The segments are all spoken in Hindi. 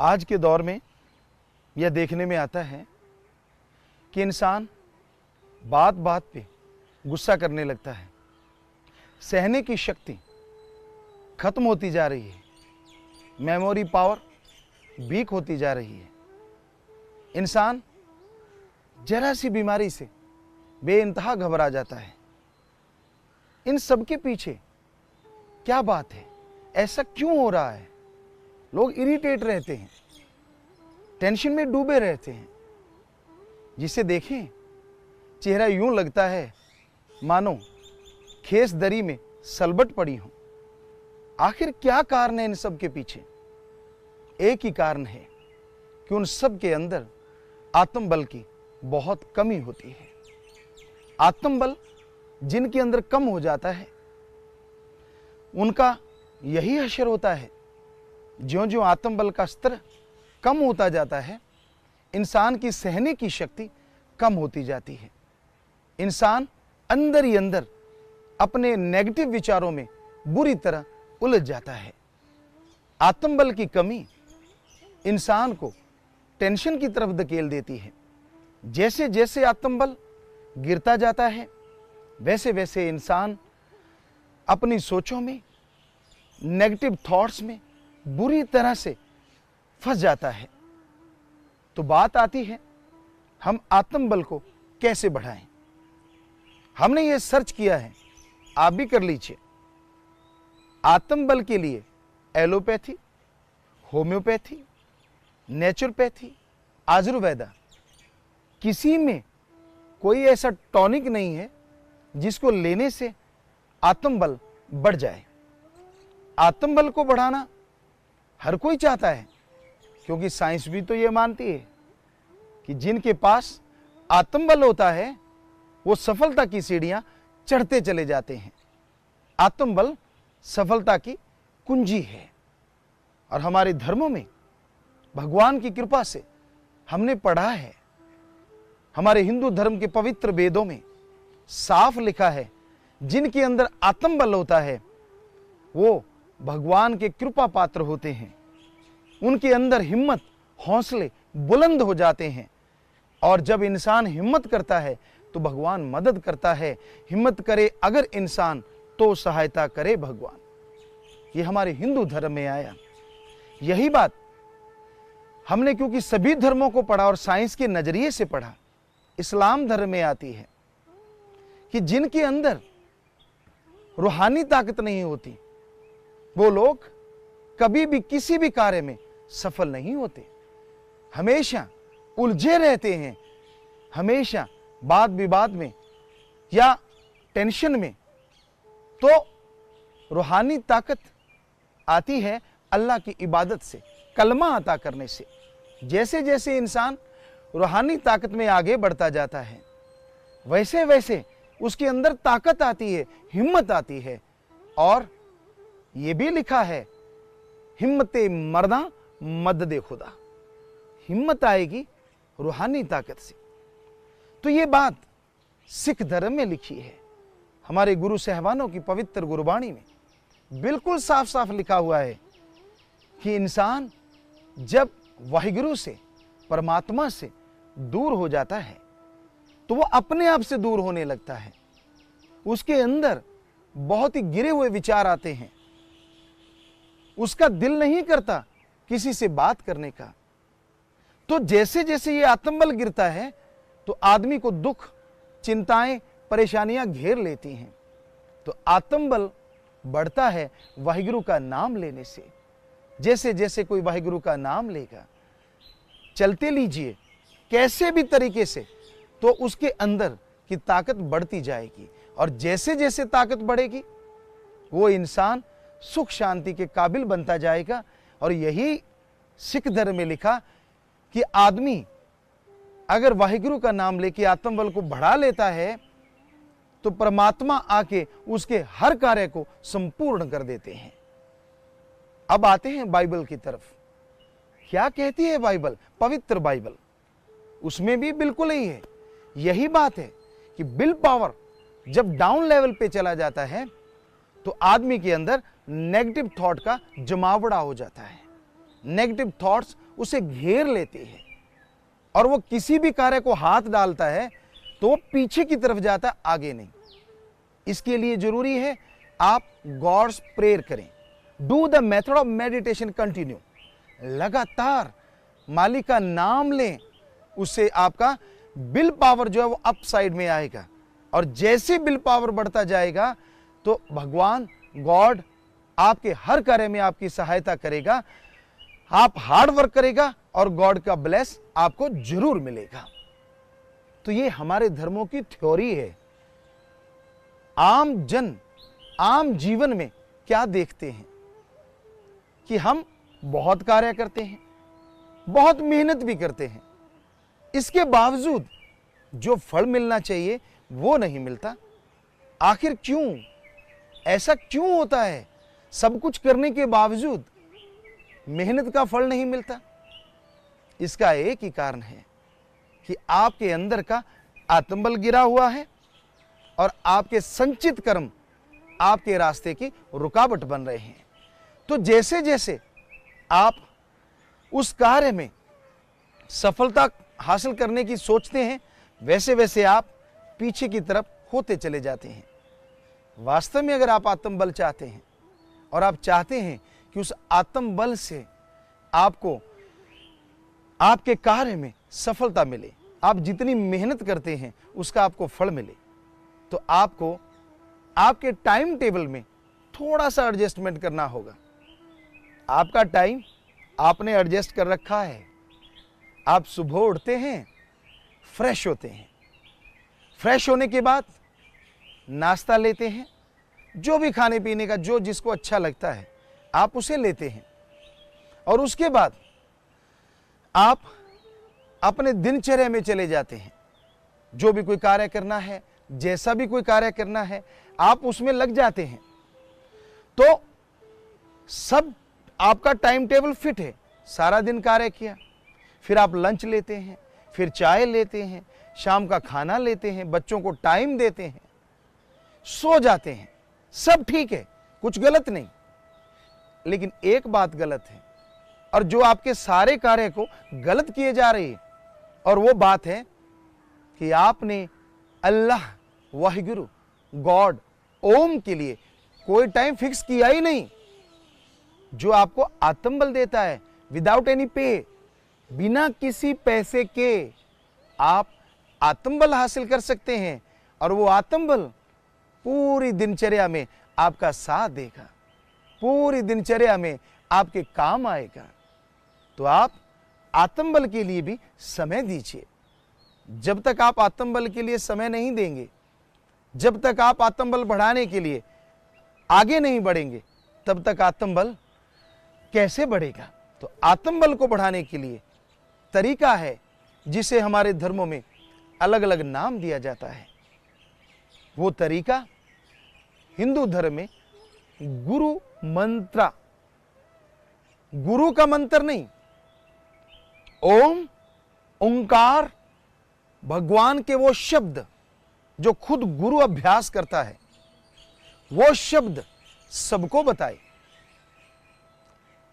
आज के दौर में यह देखने में आता है कि इंसान बात बात पे गुस्सा करने लगता है। सहने की शक्ति खत्म होती जा रही है, मेमोरी पावर वीक होती जा रही है। इंसान जरा सी बीमारी से बेइंतहा घबरा जाता है। इन सब के पीछे क्या बात है? ऐसा क्यों हो रहा है? लोग इरिटेट रहते हैं, टेंशन में डूबे रहते हैं, जिसे देखें चेहरा यूं लगता है मानो खेस दरी में सलबट पड़ी हो। आखिर क्या कारण है इन सब के पीछे? एक ही कारण है कि उन सब के अंदर आत्मबल की बहुत कमी होती है। आत्मबल जिनके अंदर कम हो जाता है उनका यही असर होता है, ज्यों ज्यों आत्मबल का स्तर कम होता जाता है, इंसान की सहने की शक्ति कम होती जाती है। इंसान अंदर ही अंदर अपने नेगेटिव विचारों में बुरी तरह उलझ जाता है। आत्मबल की कमी इंसान को टेंशन की तरफ धकेल देती है। जैसे जैसे आत्मबल गिरता जाता है, वैसे वैसे इंसान अपनी सोचों में, नेगेटिव थॉट्स में बुरी तरह से फंस जाता है। तो बात आती है, हम आत्मबल को कैसे बढ़ाएं? हमने ये सर्च किया है, आप भी कर लीजिए। आत्मबल के लिए एलोपैथी, होम्योपैथी, नेचुरोपैथी, आयुर्वेदा, किसी में कोई ऐसा टॉनिक नहीं है जिसको लेने से आत्मबल बढ़ जाए। आत्मबल को बढ़ाना हर कोई चाहता है, क्योंकि साइंस भी तो ये मानती है कि जिनके पास आत्मबल होता है वो सफलता की सीढ़ियां चढ़ते चले जाते हैं। आत्मबल सफलता की कुंजी है। और हमारे धर्मों में भगवान की कृपा से हमने पढ़ा है, हमारे हिंदू धर्म के पवित्र वेदों में साफ लिखा है, जिनके अंदर आत्मबल होता है वो भगवान के कृपा पात्र होते हैं। उनके अंदर हिम्मत, हौसले बुलंद हो जाते हैं। और जब इंसान हिम्मत करता है तो भगवान मदद करता है। हिम्मत करे अगर इंसान तो सहायता करे भगवान। ये हमारे हिंदू धर्म में आया। यही बात हमने क्योंकि सभी धर्मों को पढ़ा और साइंस के नजरिए से पढ़ा, इस्लाम धर्म में आती है कि जिनके अंदर रूहानी ताकत नहीं होती वो लोग कभी भी किसी भी कार्य में सफल नहीं होते, हमेशा उलझे रहते हैं, हमेशा वाद विवाद में या टेंशन में। तो रूहानी ताकत आती है अल्लाह की इबादत से, कलमा अता करने से। जैसे जैसे इंसान रूहानी ताकत में आगे बढ़ता जाता है, वैसे वैसे उसके अंदर ताकत आती है, हिम्मत आती है। और ये भी लिखा है, हिम्मते मर्दा मदद खुदा। हिम्मत आएगी रूहानी ताकत से। तो ये बात सिख धर्म में लिखी है, हमारे गुरु साहबानों की पवित्र गुरबाणी में बिल्कुल साफ साफ लिखा हुआ है कि इंसान जब वाहिगुरु से, परमात्मा से दूर हो जाता है तो वो अपने आप से दूर होने लगता है। उसके अंदर बहुत ही गिरे हुए विचार आते हैं, उसका दिल नहीं करता किसी से बात करने का। तो जैसे जैसे ये आत्मबल गिरता है तो आदमी को दुख, चिंताएं, परेशानियां घेर लेती हैं। तो आत्मबल बढ़ता है वाहिगुरु का नाम लेने से। जैसे जैसे कोई वाहिगुरु का नाम लेगा, चलते लीजिए कैसे भी तरीके से, तो उसके अंदर की ताकत बढ़ती जाएगी। और जैसे जैसे ताकत बढ़ेगी वो इंसान सुख शांति के काबिल बनता जाएगा। और यही सिख धर्म में लिखा कि आदमी अगर वाहिगुरु का नाम लेके आत्मबल को बढ़ा लेता है तो परमात्मा आके उसके हर कार्य को संपूर्ण कर देते हैं। अब आते हैं बाइबल की तरफ। क्या कहती है बाइबल, पवित्र बाइबल? उसमें भी बिल्कुल ही है, यही बात है कि विल पावर जब डाउन लेवल पे चला जाता है तो आदमी के अंदर नेगेटिव थॉट का जमावड़ा हो जाता है। नेगेटिव थॉट्स उसे घेर लेते हैं और वो किसी भी कार्य को हाथ डालता है तो वो पीछे की तरफ जाता है, आगे नहीं। इसके लिए जरूरी है आप गॉड्स प्रेयर करें। Do the method of meditation continue. लगातार मालिक का नाम लें, उससे आपका विल पावर जो है वो अप साइड में आएगा और जैसे विल पावर बढ़ता जाएगा तो भगवान गॉड आपके हर कार्य में आपकी सहायता करेगा। आप हार्ड वर्क करेगा और गॉड का ब्लेस आपको जरूर मिलेगा। तो ये हमारे धर्मों की थ्योरी है। आम जन आम जीवन में क्या देखते हैं कि हम बहुत कार्य करते हैं, बहुत मेहनत भी करते हैं, इसके बावजूद जो फल मिलना चाहिए वो नहीं मिलता। आखिर क्यों? ऐसा क्यों होता है? सब कुछ करने के बावजूद मेहनत का फल नहीं मिलता। इसका एक ही कारण है कि आपके अंदर का आत्मबल गिरा हुआ है और आपके संचित कर्म आपके रास्ते की रुकावट बन रहे हैं। तो जैसे जैसे आप उस कार्य में सफलता हासिल करने की सोचते हैं, वैसे वैसे आप पीछे की तरफ होते चले जाते हैं। वास्तव में अगर आप आत्मबल चाहते हैं और आप चाहते हैं कि उस आत्मबल से आपको आपके कार्य में सफलता मिले, आप जितनी मेहनत करते हैं उसका आपको फल मिले, तो आपको आपके टाइम टेबल में थोड़ा सा एडजस्टमेंट करना होगा। आपका टाइम आपने एडजस्ट कर रखा है। आप सुबह उठते हैं, फ्रेश होते हैं, फ्रेश होने के बाद नाश्ता लेते हैं, जो भी खाने पीने का जो जिसको अच्छा लगता है आप उसे लेते हैं और उसके बाद आप अपने दिनचर्या में चले जाते हैं। जो भी कोई कार्य करना है, जैसा भी कोई कार्य करना है, आप उसमें लग जाते हैं। तो सब आपका टाइम टेबल फिट है। सारा दिन कार्य किया, फिर आप लंच लेते हैं, फिर चाय लेते हैं, शाम का खाना लेते हैं, बच्चों को टाइम देते हैं, सो जाते हैं। सब ठीक है, कुछ गलत नहीं। लेकिन एक बात गलत है और जो आपके सारे कार्य को गलत किए जा रही है, और वो बात है कि आपने अल्लाह, वाहिगुरु, गॉड, ओम के लिए कोई टाइम फिक्स किया ही नहीं, जो आपको आत्मबल देता है विदाउट एनी पे। बिना किसी पैसे के आप आत्मबल हासिल कर सकते हैं और वो आत्मबल पूरी दिनचर्या में आपका साथ देगा, पूरी दिनचर्या में आपके काम आएगा। तो आप आत्मबल के लिए भी समय दीजिए। जब तक आप आत्मबल के लिए समय नहीं देंगे, जब तक आप आत्मबल बढ़ाने के लिए आगे नहीं बढ़ेंगे, तब तक आत्मबल कैसे बढ़ेगा? तो आत्मबल को बढ़ाने के लिए तरीका है जिसे हमारे धर्मों में अलग अलग नाम दिया जाता है। वो तरीका हिंदू धर्म में गुरु मंत्र, गुरु का मंत्र नहीं, ओम, ओंकार, भगवान के वो शब्द जो खुद गुरु अभ्यास करता है, वो शब्द सबको बताए,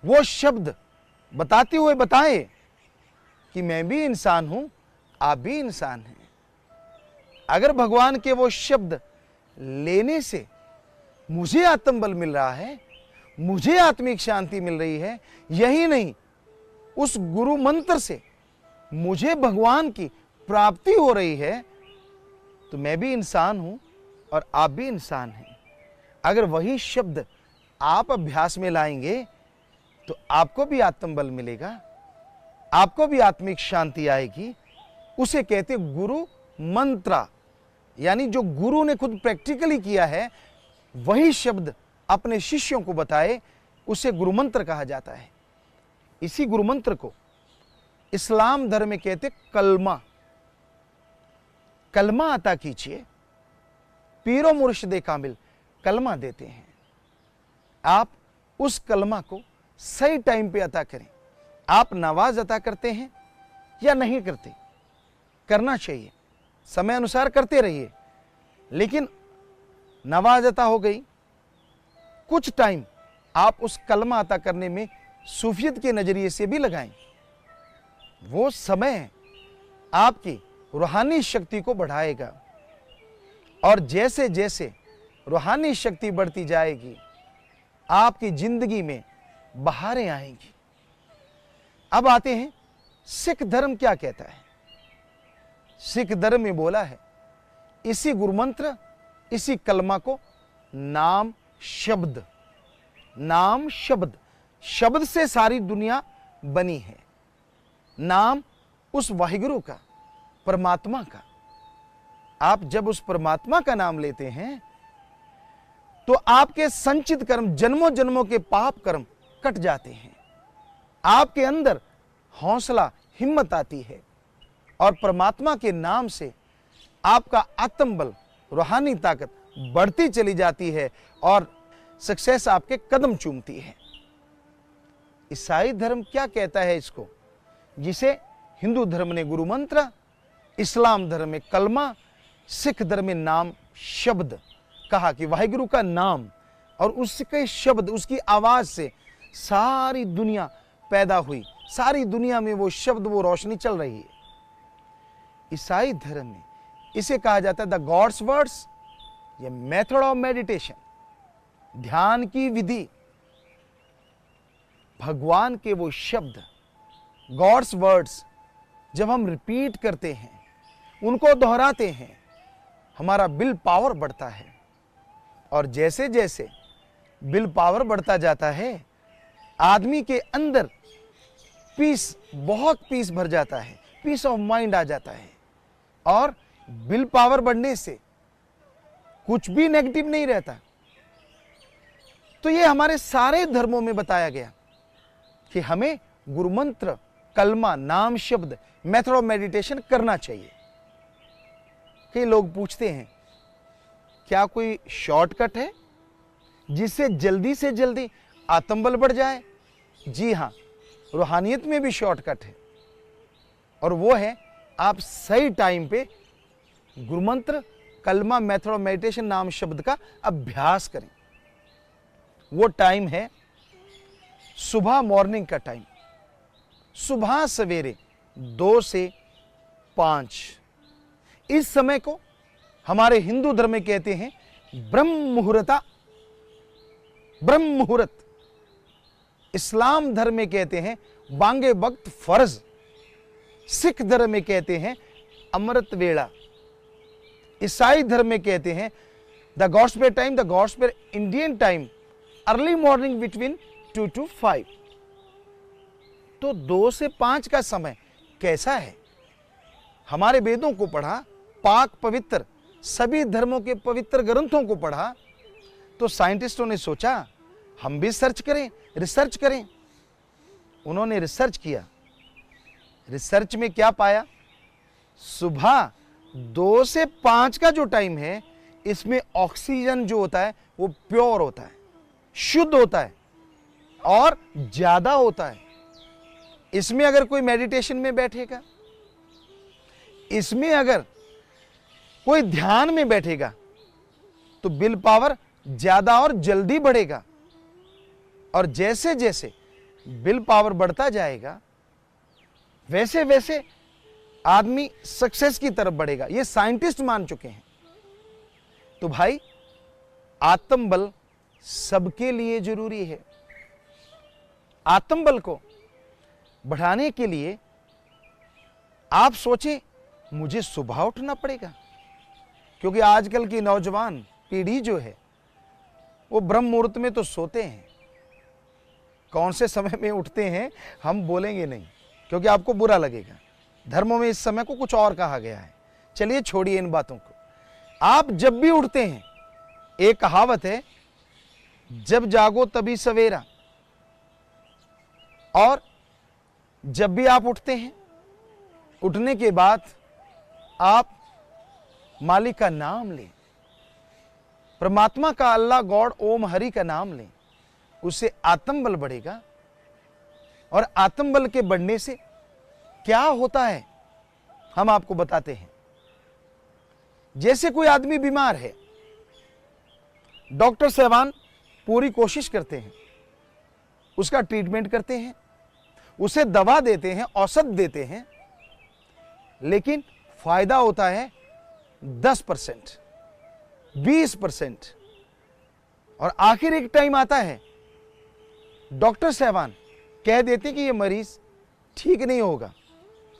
वो शब्द बताते हुए बताए कि मैं भी इंसान हूं, आप भी इंसान हैं। अगर भगवान के वो शब्द लेने से मुझे आत्मबल मिल रहा है, मुझे आत्मिक शांति मिल रही है, यही नहीं, उस गुरु मंत्र से मुझे भगवान की प्राप्ति हो रही है, तो मैं भी इंसान हूं और आप भी इंसान हैं। अगर वही शब्द आप अभ्यास में लाएंगे तो आपको भी आत्मबल मिलेगा, आपको भी आत्मिक शांति आएगी। उसे कहते गुरु मंत्र, यानी जो गुरु ने खुद प्रैक्टिकली किया है, वही शब्द अपने शिष्यों को बताए, उसे गुरु मंत्र कहा जाता है। इसी गुरु मंत्र को इस्लाम धर्म में कहते कलमा। कलमा अता कीजिए, पीरो मुर्शिदे कामिल कलमा देते हैं। आप उस कलमा को सही टाइम पे अता करें। आप नमाज अता करते हैं या नहीं करते, करना चाहिए, समय अनुसार करते रहिए। लेकिन नमाज अता हो गई, कुछ टाइम आप उस कलमा अता करने में सूफियत के नजरिए से भी लगाएं, वो समय आपकी रूहानी शक्ति को बढ़ाएगा। और जैसे जैसे रूहानी शक्ति बढ़ती जाएगी, आपकी जिंदगी में बहारें आएंगी। अब आते हैं सिख धर्म क्या कहता है। सिख धर्म में बोला है, इसी गुरुमंत्र, इसी कलमा को नाम शब्द, नाम शब्द, शब्द से सारी दुनिया बनी है। नाम उस वाहिगुरु का, परमात्मा का। आप जब उस परमात्मा का नाम लेते हैं तो आपके संचित कर्म, जन्मों जन्मों के पाप कर्म कट जाते हैं। आपके अंदर हौसला, हिम्मत आती है और परमात्मा के नाम से आपका आत्मबल, रूहानी ताकत बढ़ती चली जाती है और सक्सेस आपके कदम चूमती है। ईसाई धर्म क्या कहता है इसको, जिसे हिंदू धर्म ने गुरु मंत्र, इस्लाम धर्म में कलमा, सिख धर्म में नाम शब्द कहा कि वाहिगुरु का नाम और उसके शब्द, उसकी आवाज से सारी दुनिया पैदा हुई, सारी दुनिया में वो शब्द, वो रोशनी चल रही है। ईसाई धर्म में इसे कहा जाता है द गॉड्स वर्ड्स, ये मेथड ऑफ मेडिटेशन, ध्यान की विधि, भगवान के वो शब्द, गॉड्स वर्ड्स जब हम रिपीट करते हैं, उनको दोहराते हैं, हमारा विल पावर बढ़ता है। और जैसे जैसे विल पावर बढ़ता जाता है, आदमी के अंदर पीस, बहुत पीस भर जाता है, पीस ऑफ माइंड आ जाता है। और विल पावर बढ़ने से कुछ भी नेगेटिव नहीं रहता। तो ये हमारे सारे धर्मों में बताया गया कि हमें गुरुमंत्र, कलमा, नाम शब्द, मेथड ऑफ मेडिटेशन करना चाहिए। कई लोग पूछते हैं, क्या कोई शॉर्टकट है जिससे जल्दी से जल्दी आत्मबल बढ़ जाए? जी हाँ, रूहानियत में भी शॉर्टकट है, और वो है आप सही टाइम पे गुरुमंत्र, कलमा, मेथड ऑफ मेडिटेशन, नाम शब्द का अभ्यास करें। वो टाइम है सुबह, मॉर्निंग का टाइम, सुबह सवेरे 2 से 5। इस समय को हमारे हिंदू धर्म में कहते हैं ब्रह्म मुहूर्ता, ब्रह्म मुहूर्त। इस्लाम धर्म में कहते हैं बांगे वक्त फर्ज। सिख धर्म में कहते हैं अमृत वेला। ईसाई धर्म में कहते हैं the gospel time, the gospel Indian time, early morning between 2 to 5। तो 2 से 5 का समय कैसा है? हमारे वेदों को पढ़ा, पाक पवित्र सभी धर्मों के पवित्र ग्रंथों को पढ़ा, तो साइंटिस्टों ने सोचा हम भी सर्च करें, रिसर्च करें। उन्होंने रिसर्च किया। रिसर्च में क्या पाया? सुबह 2 से 5 का जो टाइम है, इसमें ऑक्सीजन जो होता है वो प्योर होता है, शुद्ध होता है और ज्यादा होता है। इसमें अगर कोई मेडिटेशन में बैठेगा, इसमें अगर कोई ध्यान में बैठेगा, तो विल पावर ज्यादा और जल्दी बढ़ेगा। और जैसे जैसे विल पावर बढ़ता जाएगा, वैसे वैसे आदमी सक्सेस की तरफ बढ़ेगा। ये साइंटिस्ट मान चुके हैं। तो भाई, आत्मबल सबके लिए जरूरी है। आत्मबल को बढ़ाने के लिए आप सोचें, मुझे सुबह उठना पड़ेगा, क्योंकि आजकल की नौजवान पीढ़ी जो है वो ब्रह्म मुहूर्त में तो सोते हैं। कौन से समय में उठते हैं हम बोलेंगे नहीं, क्योंकि आपको बुरा लगेगा। धर्मों में इस समय को कुछ और कहा गया है। चलिए छोड़िए इन बातों को। आप जब भी उठते हैं, एक कहावत है, जब जागो तभी सवेरा। और जब भी आप उठते हैं, उठने के बाद आप मालिक का नाम लें, परमात्मा का, अल्लाह, गॉड, ओम हरि का नाम लें। उससे आत्मबल बढ़ेगा। और आत्मबल के बढ़ने से क्या होता है हम आपको बताते हैं। जैसे कोई आदमी बीमार है, डॉक्टर साहबान पूरी कोशिश करते हैं उसका ट्रीटमेंट करते हैं, उसे दवा देते हैं, औषध देते हैं, लेकिन फायदा होता है 10%, 20%। और आखिर एक टाइम आता है डॉक्टर साहबान कह देते कि ये मरीज ठीक नहीं होगा,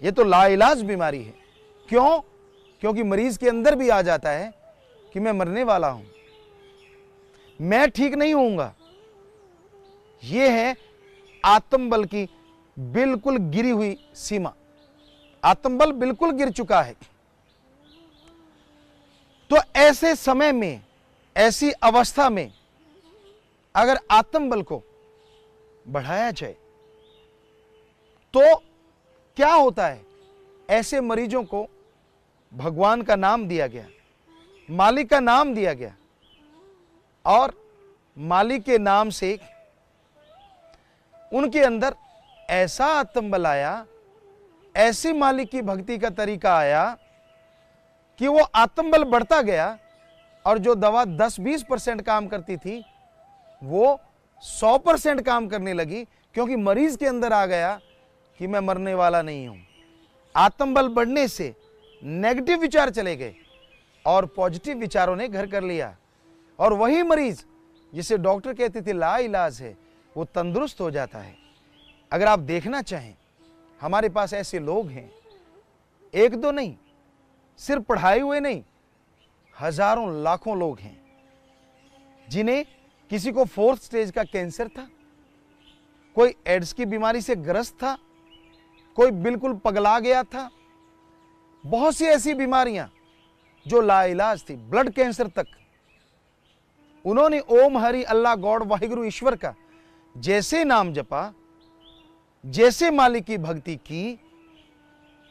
ये तो लाइलाज बीमारी है। क्यों? क्योंकि मरीज के अंदर भी आ जाता है कि मैं मरने वाला हूं, मैं ठीक नहीं होऊंगा। यह है आत्मबल की बिल्कुल गिरी हुई सीमा। आत्मबल बिल्कुल गिर चुका है। तो ऐसे समय में, ऐसी अवस्था में अगर आत्मबल को बढ़ाया जाए तो क्या होता है? ऐसे मरीजों को भगवान का नाम दिया गया, मालिक का नाम दिया गया, और मालिक के नाम से उनके अंदर ऐसा आत्मबल आया, ऐसी मालिक की भक्ति का तरीका आया कि वो आत्मबल बढ़ता गया, और जो दवा 10-20% काम करती थी वो 100% काम करने लगी, क्योंकि मरीज के अंदर आ गया कि मैं मरने वाला नहीं हूं। आत्मबल बढ़ने से नेगेटिव विचार चले गए और पॉजिटिव विचारों ने घर कर लिया, और वही मरीज जिसे डॉक्टर कहते थे लाइलाज है, वो तंदुरुस्त हो जाता है। अगर आप देखना चाहें, हमारे पास ऐसे लोग हैं, एक दो नहीं, सिर्फ पढ़ाए हुए नहीं, हजारों लाखों लोग हैं जिन्हें किसी को 4th स्टेज का कैंसर था, कोई एड्स की बीमारी से ग्रस्त था, कोई बिल्कुल पगला गया था। बहुत सी ऐसी बीमारियां जो लाइलाज थी, ब्लड कैंसर तक। उन्होंने ओम हरि अल्लाह गॉड वाहिगुरु ईश्वर का जैसे नाम जपा, जैसे मालिक की भक्ति की,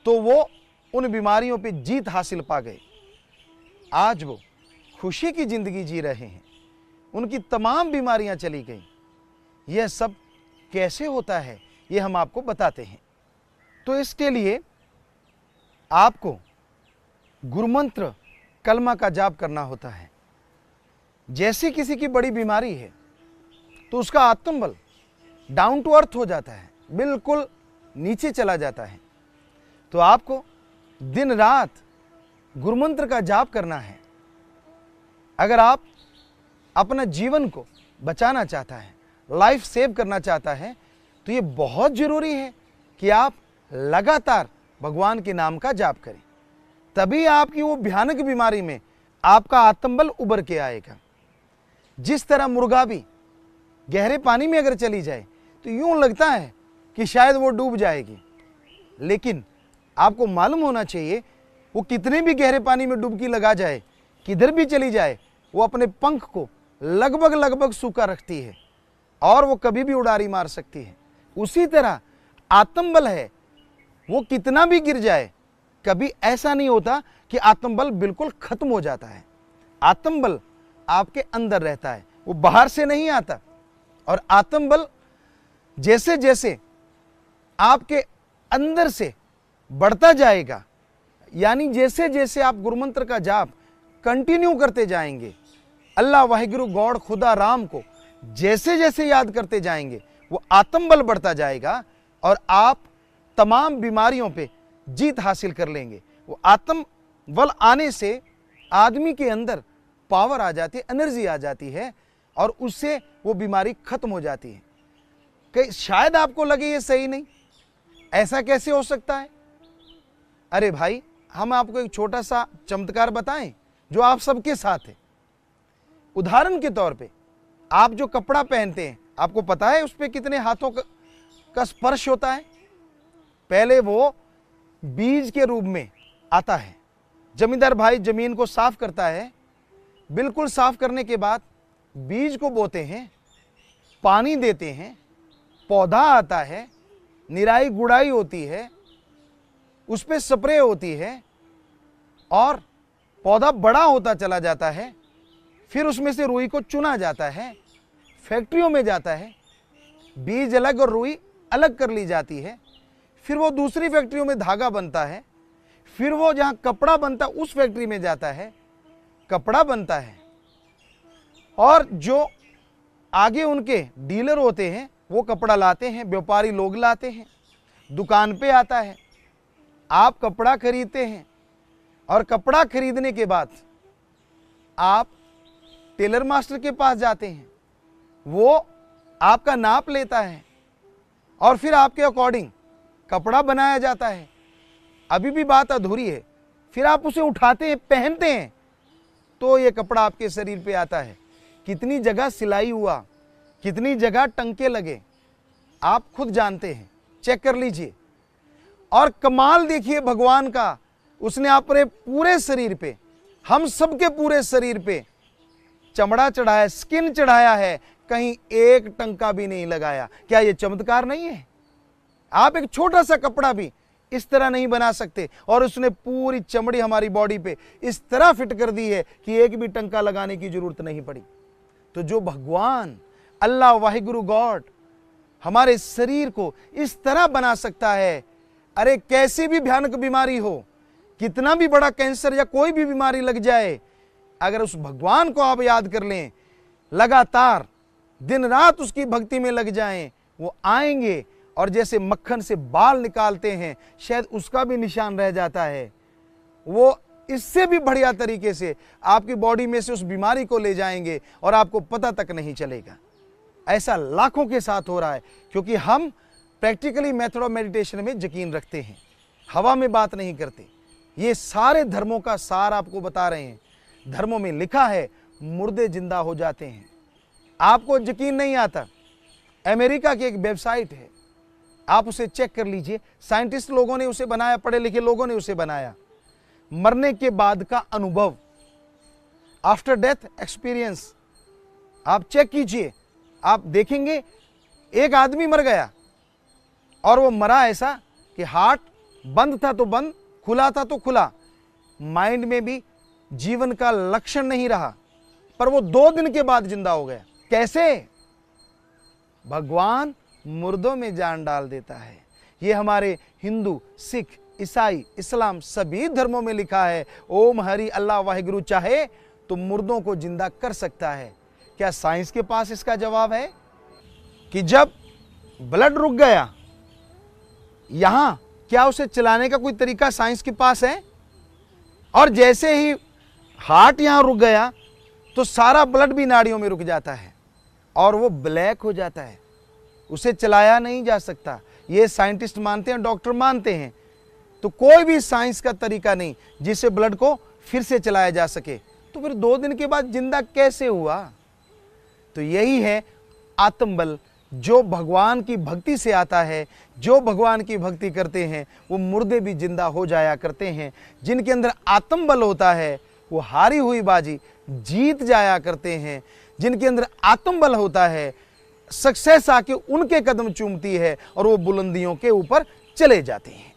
तो वो उन बीमारियों पे जीत हासिल पा गए। आज वो खुशी की जिंदगी जी रहे हैं, उनकी तमाम बीमारियां चली गई। यह सब कैसे होता है, ये हम आपको बताते हैं। तो इसके लिए आपको गुरुमंत्र कलमा का जाप करना होता है। जैसे किसी की बड़ी बीमारी है तो उसका आत्मबल डाउन टू अर्थ हो जाता है, बिल्कुल नीचे चला जाता है। तो आपको दिन रात गुरुमंत्र का जाप करना है। अगर आप अपना जीवन को बचाना चाहता है, लाइफ सेव करना चाहता है, तो ये बहुत जरूरी है कि आप लगातार भगवान के नाम का जाप करें। तभी आपकी वो भयानक बीमारी में आपका आत्मबल उभर के आएगा। जिस तरह मुर्गा भी गहरे पानी में अगर चली जाए तो यूं लगता है कि शायद वो डूब जाएगी, लेकिन आपको मालूम होना चाहिए वो कितने भी गहरे पानी में डुबकी लगा जाए, किधर भी चली जाए, वो अपने पंख को लगभग सूखा रखती है और वो कभी भी उड़ारी मार सकती है। उसी तरह आत्मबल है, वो कितना भी गिर जाए, कभी ऐसा नहीं होता कि आत्मबल बिल्कुल खत्म हो जाता है। आत्मबल आपके अंदर रहता है, वो बाहर से नहीं आता। और आत्मबल जैसे जैसे आपके अंदर से बढ़ता जाएगा, यानी जैसे जैसे आप गुरुमंत्र का जाप कंटिन्यू करते जाएंगे, अल्लाह वाहिगुरु गॉड खुदा राम को जैसे जैसे याद करते जाएंगे, वो आत्मबल बढ़ता जाएगा और आप तमाम बीमारियों पे जीत हासिल कर लेंगे। वो आत्मबल आने से आदमी के अंदर पावर आ जाती है, एनर्जी आ जाती है और उससे वो बीमारी खत्म हो जाती है। कि शायद आपको लगे ये सही नहीं, ऐसा कैसे हो सकता है? अरे भाई, हम आपको एक छोटा सा चमत्कार बताएं जो आप सबके साथ है। उदाहरण के तौर पे आप जो कपड़ा पहनते हैं, आपको पता है उस पे कितने हाथों का स्पर्श होता है? पहले वो बीज के रूप में आता है। जमींदार भाई जमीन को साफ करता है, बिल्कुल साफ करने के बाद बीज को बोते हैं, पानी देते हैं, पौधा आता है, निराई गुड़ाई होती है, उस पे स्प्रे होती है और पौधा बड़ा होता चला जाता है। फिर उसमें से रुई को चुना जाता है, फैक्ट्रियों में जाता है, बीज अलग और रुई अलग कर ली जाती है। फिर वो दूसरी फैक्ट्रियों में धागा बनता है, फिर वो जहां कपड़ा बनता है उस फैक्ट्री में जाता है, कपड़ा बनता है। और जो आगे उनके डीलर होते हैं वो कपड़ा लाते हैं, व्यापारी लोग लाते हैं, दुकान पे आता है, आप कपड़ा खरीदते हैं और कपड़ा खरीदने के बाद आप टेलर मास्टर के पास जाते हैं, वो आपका नाप लेता है और फिर आपके अकॉर्डिंग कपड़ा बनाया जाता है। अभी भी बात अधूरी है, फिर आप उसे उठाते हैं, पहनते हैं, तो ये कपड़ा आपके शरीर पे आता है। कितनी जगह सिलाई हुआ, कितनी जगह टंके लगे, आप खुद जानते हैं, चेक कर लीजिए। और कमाल देखिए भगवान का, उसने अपने पूरे शरीर पे, हम सबके पूरे शरीर पे चमड़ा चढ़ाया, स्किन चढ़ाया है, कहीं एक टंका भी नहीं लगाया। क्या ये चमत्कार नहीं है? आप एक छोटा सा कपड़ा भी इस तरह नहीं बना सकते, और उसने पूरी चमड़ी हमारी बॉडी पे इस तरह फिट कर दी है कि एक भी टंका लगाने की जरूरत नहीं पड़ी। तो जो भगवान अल्लाह वाहिगुरु गॉड हमारे शरीर को इस तरह बना सकता है, अरे कैसी भी भयानक बीमारी हो, कितना भी बड़ा कैंसर या कोई भी बीमारी लग जाए, अगर उस भगवान को आप याद कर लें, लगातार दिन रात उसकी भक्ति में लग जाएं, वो आएंगे और जैसे मक्खन से बाल निकालते हैं, शायद उसका भी निशान रह जाता है, वो इससे भी बढ़िया तरीके से आपकी बॉडी में से उस बीमारी को ले जाएंगे और आपको पता तक नहीं चलेगा। ऐसा लाखों के साथ हो रहा है, क्योंकि हम प्रैक्टिकली मेथड ऑफ मेडिटेशन में यकीन रखते हैं, हवा में बात नहीं करते। ये सारे धर्मों का सार आपको बता रहे हैं। धर्मों में लिखा है मुर्दे जिंदा हो जाते हैं। आपको यकीन नहीं आता, अमेरिका की एक वेबसाइट है, आप उसे चेक कर लीजिए। साइंटिस्ट लोगों ने उसे बनाया, पढ़े लिखे लोगों ने उसे बनाया। मरने के बाद का अनुभव, आफ्टर डेथ एक्सपीरियंस, आप चेक कीजिए, आप देखेंगे एक आदमी मर गया और वो मरा ऐसा कि हार्ट बंद था तो बंद, खुला था तो खुला, माइंड में भी जीवन का लक्षण नहीं रहा, पर वो 2 दिन के बाद जिंदा हो गया। कैसे? भगवान मुर्दों में जान डाल देता है। ये हमारे हिंदू, सिख, ईसाई, इस्लाम सभी धर्मों में लिखा है। ओम हरि अल्लाह वाहिगुरु चाहे तो मुर्दों को जिंदा कर सकता है। क्या साइंस के पास इसका जवाब है कि जब ब्लड रुक गया यहां, क्या उसे चलाने का कोई तरीका साइंस के पास है? और जैसे ही हार्ट यहां रुक गया तो सारा ब्लड भी नाड़ियों में रुक जाता है और वो ब्लैक हो जाता है, उसे चलाया नहीं जा सकता। ये साइंटिस्ट मानते हैं, डॉक्टर मानते हैं। तो कोई भी साइंस का तरीका नहीं जिससे ब्लड को फिर से चलाया जा सके। तो फिर 2 दिन के बाद जिंदा कैसे हुआ? तो यही है आत्मबल, जो भगवान की भक्ति से आता है। जो भगवान की भक्ति करते हैं वो मुर्दे भी जिंदा हो जाया करते हैं। जिनके अंदर आत्मबल होता है वो हारी हुई बाजी जीत जाया करते हैं। जिनके अंदर आत्मबल होता है, सक्सेस आके उनके कदम चूमती है और वो बुलंदियों के ऊपर चले जाते हैं।